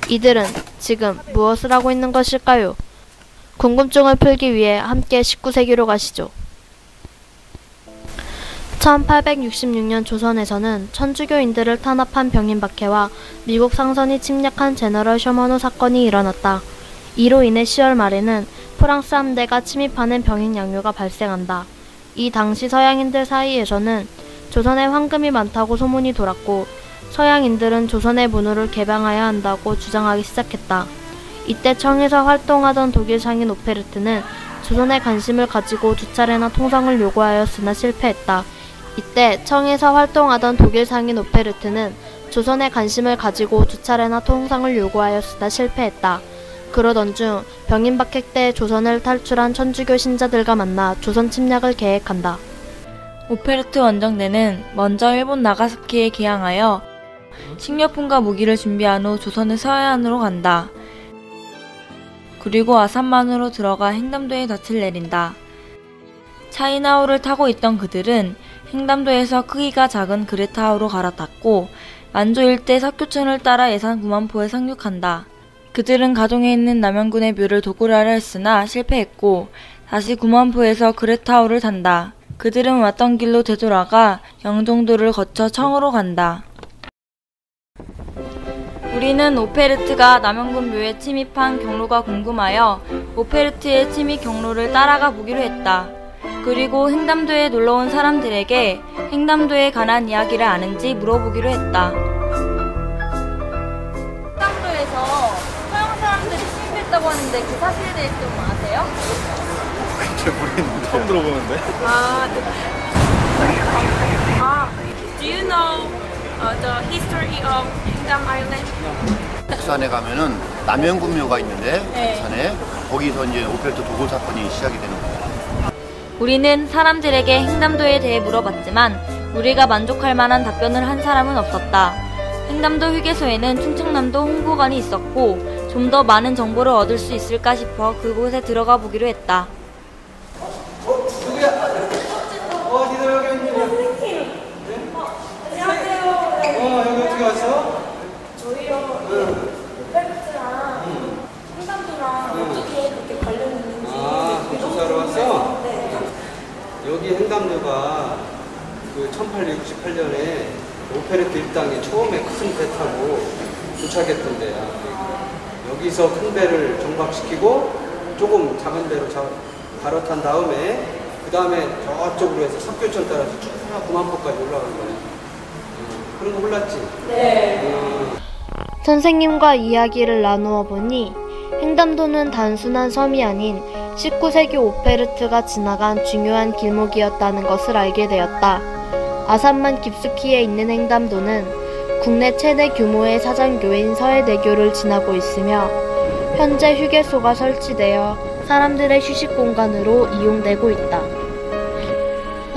이들은 지금 무엇을 하고 있는 것일까요? 궁금증을 풀기 위해 함께 19세기로 가시죠. 1866년 조선에서는 천주교인들을 탄압한 병인박해와 미국 상선이 침략한 제너럴 셔먼호 사건이 일어났다. 이로 인해 10월 말에는 프랑스 함대가 침입하는 병인 양요가 발생한다. 이 당시 서양인들 사이에서는 조선에 황금이 많다고 소문이 돌았고 서양인들은 조선의 문호를 개방해야 한다고 주장하기 시작했다. 이때 청에서 활동하던 독일 상인 오페르트는 조선에 관심을 가지고 두 차례나 통상을 요구하였으나 실패했다. 이때 청에서 활동하던 독일 상인 오페르트는 조선에 관심을 가지고 두 차례나 통상을 요구하였으나 실패했다. 그러던 중 병인박해 때 조선을 탈출한 천주교 신자들과 만나 조선 침략을 계획한다. 오페르트 원정대는 먼저 일본 나가사키에 개항하여 식료품과 무기를 준비한 후 조선의 서해안으로 간다. 그리고 아산만으로 들어가 횡담도에 덫을 내린다. 차이나우를 타고 있던 그들은 횡담도에서 크기가 작은 그레타우로 갈아탔고 만조 일대 사교천을 따라 예산 9만포에 상륙한다. 그들은 가동에 있는 남양군의 묘를 도굴하려 했으나 실패했고 다시 9만포에서 그레타우를 탄다. 그들은 왔던 길로 되돌아가 영종도를 거쳐 청으로 간다. 우리는 오페르트가 남양군 묘에 침입한 경로가 궁금하여 오페르트의 침입 경로를 따라가 보기로 했다. 그리고 횡담도에 놀러온 사람들에게 횡담도에 관한 이야기를 아는지 물어보기로 했다. 횡담도에서 서양 사람들이 침입했다고 하는데 그 사실에 대해서 좀 아세요? 잘 모르겠는데 처음 들어보는데. Do you know the history of Hengdam Island? 부산에 가면은 남양군묘가 있는데 부산에 거기서 이제 오페르트 도굴 사건이 시작이 되는 거예요. 우리는 사람들에게 횡담도에 대해 물어봤지만 우리가 만족할 만한 답변을 한 사람은 없었다. 횡담도 휴게소에는 충청남도 홍보관이 있었고 좀 더 많은 정보를 얻을 수 있을까 싶어 그곳에 들어가 보기로 했다. 누구야? 어디서 여기 왔냐? 안녕하세요. 여기 어떻게 왔어? 저희요. 오페르트랑 횡담도랑 어떻게 그렇게 관련 있는지 조사로 왔어? 네. 여기 횡담도가 그 1868년에 오페르트 일당이 처음에 큰 배 타고 도착했던 데야. 여기서 큰 배를 정박시키고 조금 작은 배로 갈아탄 다음에 그 다음에 저쪽으로 해서 석교천 따라서 쭉 9만포까지 올라간 거야. 그런 거 몰랐지? 네. 선생님과 이야기를 나누어 보니 횡담도는 단순한 섬이 아닌 19세기 오페르트가 지나간 중요한 길목이었다는 것을 알게 되었다. 아산만 깊숙이에 있는 횡담도는 국내 최대 규모의 사장교인 서해대교를 지나고 있으며 현재 휴게소가 설치되어 사람들의 휴식 공간으로 이용되고 있다.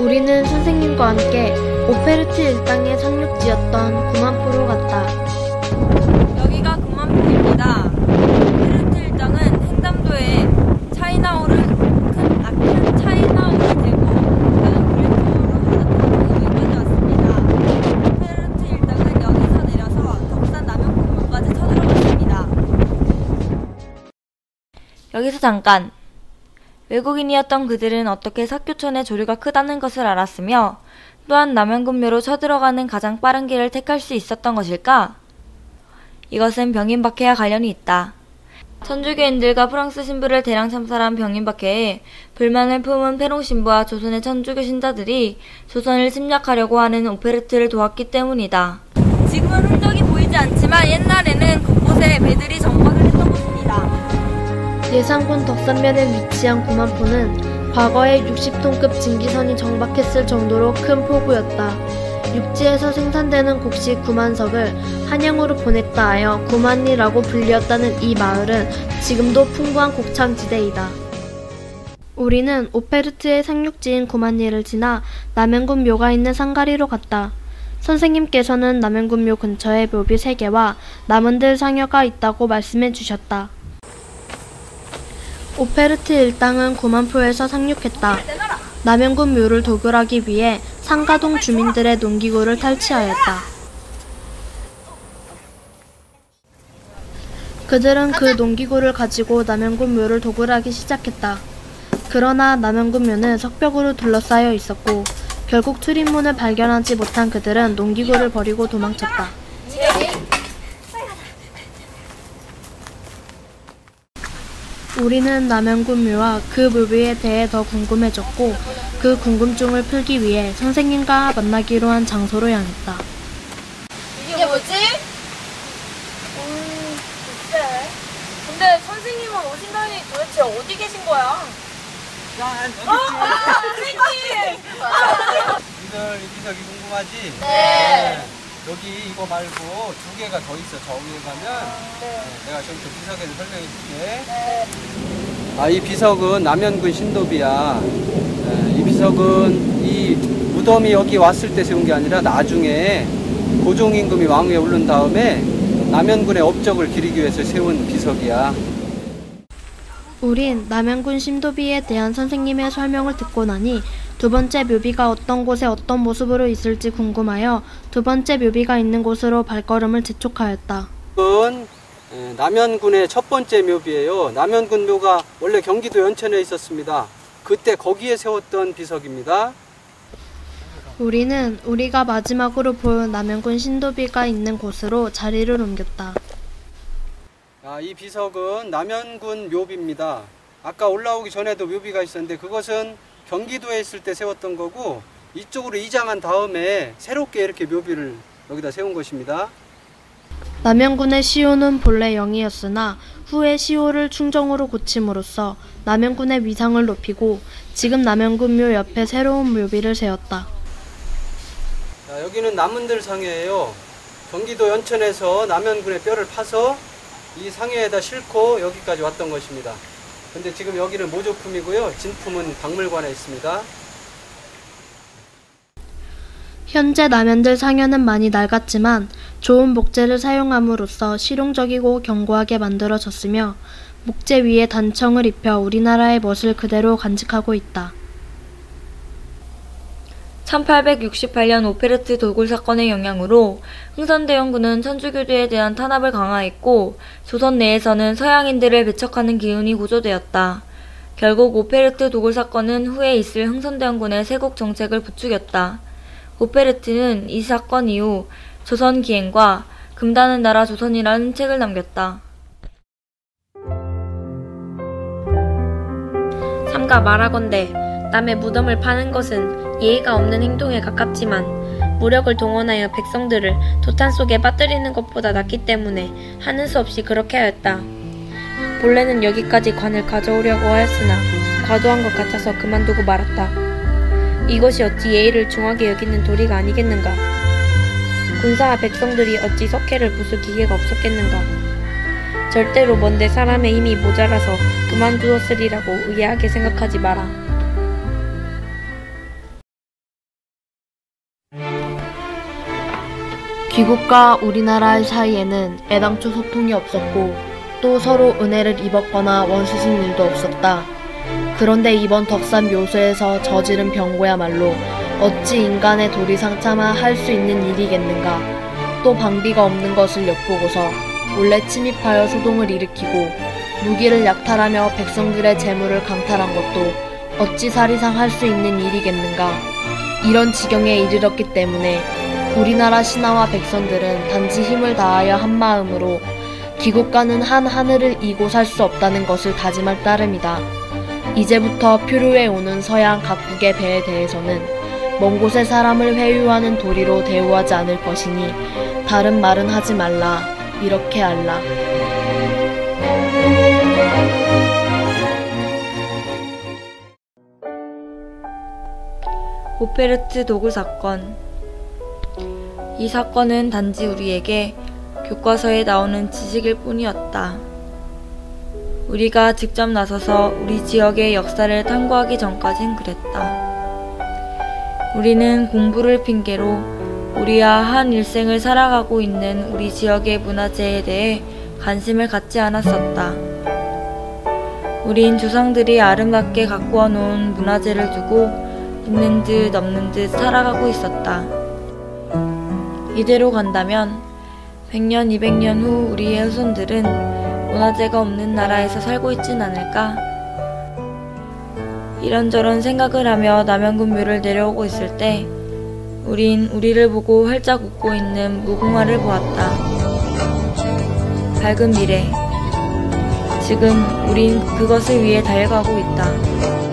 우리는 선생님과 함께 오페르트 일당의 상륙지였던 9만포로 갔다. 여기가 9만포입니다. 오페르트 일당은 횡담도에 차이나우를 큰 차이나우를 대고 그레타우로 여기까지 왔습니다. 오페르트 일당은 여기서 내려서 덕산 남양군묘까지 쳐들어갔습니다. 여기서 잠깐! 외국인이었던 그들은 어떻게 사교천의 조류가 크다는 것을 알았으며 또한 남양군묘로 쳐들어가는 가장 빠른 길을 택할 수 있었던 것일까? 이것은 병인박해와 관련이 있다. 천주교인들과 프랑스 신부를 대량 참살한 병인박해에 불만을 품은 페롱 신부와 조선의 천주교 신자들이 조선을 침략하려고 하는 오페르트를 도왔기 때문이다. 지금은 흔적이 보이지 않지만 옛날에는 곳곳에 배들이 정박을 했던 것입니다. 예산군 덕산면에 위치한 9만포는 과거에 60톤급 증기선이 정박했을 정도로 큰 포구였다. 육지에서 생산되는 곡식 9만석을 한양으로 보냈다 하여 구만리라고 불리었다는 이 마을은 지금도 풍부한 곡창지대이다. 우리는 오페르트의 상륙지인 구만리를 지나 남양군 묘가 있는 상가리로 갔다. 선생님께서는 남양군 묘 근처에 묘비 3개와 남은들 상여가 있다고 말씀해 주셨다. 오페르트 일당은 9만포에서 상륙했다. 남영군 묘를 도굴하기 위해 상가동 주민들의 농기구를 탈취하였다. 그들은 그 농기구를 가지고 남영군 묘를 도굴하기 시작했다. 그러나 남영군 묘는 석벽으로 둘러싸여 있었고 결국 출입문을 발견하지 못한 그들은 농기구를 버리고 도망쳤다. 우리는 남영군 묘와 그 묘비에 대해 더 궁금해졌고 그 궁금증을 풀기 위해 선생님과 만나기로 한 장소로 향했다. 이게 뭐지? 글쎄. 근데 선생님은 오신 날이 도대체 어디 계신 거야? 선생님! 니들 이 비석이 궁금하지? 네. 여기 이거 말고 두 개가 더 있어. 저 위에 가면 내가 좀 그 비석에서 설명해 줄게. 이 비석은 남현군 신도비야. 이 비석은 이 무덤이 여기 왔을 때 세운 게 아니라 나중에 고종 임금이 왕위에 오른 다음에 남현군의 업적을 기리기 위해서 세운 비석이야. 우린 남영군 신도비에 대한 선생님의 설명을 듣고 나니 두 번째 묘비가 어떤 곳에 어떤 모습으로 있을지 궁금하여 두 번째 묘비가 있는 곳으로 발걸음을 재촉하였다. 이건 남현군의 첫 번째 묘비예요. 남현군 묘가 원래 경기도 연천에 있었습니다. 그때 거기에 세웠던 비석입니다. 우리는 우리가 마지막으로 본 남영군 신도비가 있는 곳으로 자리를 옮겼다. 이 비석은 남현군 묘비입니다. 아까 올라오기 전에도 묘비가 있었는데 그것은 경기도에 있을 때 세웠던 거고 이쪽으로 이장한 다음에 새롭게 이렇게 묘비를 여기다 세운 것입니다. 남영군의 시호는 본래 영이었으나 후에 시호를 충정으로 고침으로써 남영군의 위상을 높이고 지금 남영군 묘 옆에 새로운 묘비를 세웠다. 여기는 남은들 상회예요. 경기도 연천에서 남현군의 뼈를 파서 이 상회에다 싣고 여기까지 왔던 것입니다. 근데 지금 여기는 모조품이고요. 진품은 박물관에 있습니다. 현재 남현들 상현은 많이 낡았지만 좋은 목재를 사용함으로써 실용적이고 견고하게 만들어졌으며 목재 위에 단청을 입혀 우리나라의 멋을 그대로 간직하고 있다. 1868년 오페르트 도굴 사건의 영향으로 흥선대원군은 천주교도에 대한 탄압을 강화했고 조선 내에서는 서양인들을 배척하는 기운이 고조되었다. 결국 오페르트 도굴 사건은 후에 있을 흥선대원군의 세국 정책을 부추겼다. 오페르트는 이 사건 이후 조선 기행과 금다는 나라 조선이라는 책을 남겼다. 삼가 말하건대 남의 무덤을 파는 것은 예의가 없는 행동에 가깝지만 무력을 동원하여 백성들을 도탄 속에 빠뜨리는 것보다 낫기 때문에 하는 수 없이 그렇게 하였다. 본래는 여기까지 관을 가져오려고 하였으나 과도한 것 같아서 그만두고 말았다. 이것이 어찌 예의를 중하게 여기는 도리가 아니겠는가? 군사와 백성들이 어찌 석회를 부술 기계가 없었겠는가? 절대로 먼데 사람의 힘이 모자라서 그만두었으리라고 의아하게 생각하지 마라. 귀국과 우리나라 사이에는 애당초 소통이 없었고 또 서로 은혜를 입었거나 원수진 일도 없었다. 그런데 이번 덕산 묘소에서 저지른 병고야말로 어찌 인간의 도리상차마 할 수 있는 일이겠는가. 또 방비가 없는 것을 엿보고서 몰래 침입하여 소동을 일으키고 무기를 약탈하며 백성들의 재물을 강탈한 것도 어찌 사리상 할 수 있는 일이겠는가. 이런 지경에 이르렀기 때문에 우리나라 신하와 백성들은 단지 힘을 다하여 한마음으로 기국과는 한 하늘을 이고 살 수 없다는 것을 다짐할 따름이다. 이제부터 표류해 오는 서양 각국의 배에 대해서는 먼 곳의 사람을 회유하는 도리로 대우하지 않을 것이니 다른 말은 하지 말라. 이렇게 알라. 오페르트 도굴 사건. 이 사건은 단지 우리에게 교과서에 나오는 지식일 뿐이었다. 우리가 직접 나서서 우리 지역의 역사를 탐구하기 전까진 그랬다. 우리는 공부를 핑계로 우리와 한 일생을 살아가고 있는 우리 지역의 문화재에 대해 관심을 갖지 않았었다. 우린 조상들이 아름답게 가꾸어 놓은 문화재를 두고 있는 듯 없는 듯 살아가고 있었다. 이대로 간다면 100년, 200년 후 우리의 후손들은 문화재가 없는 나라에서 살고 있진 않을까? 이런저런 생각을 하며 남양군묘를 내려오고 있을 때 우린 우리를 보고 활짝 웃고 있는 무궁화를 보았다. 밝은 미래. 지금 우린 그것을 위해 달려가고 있다.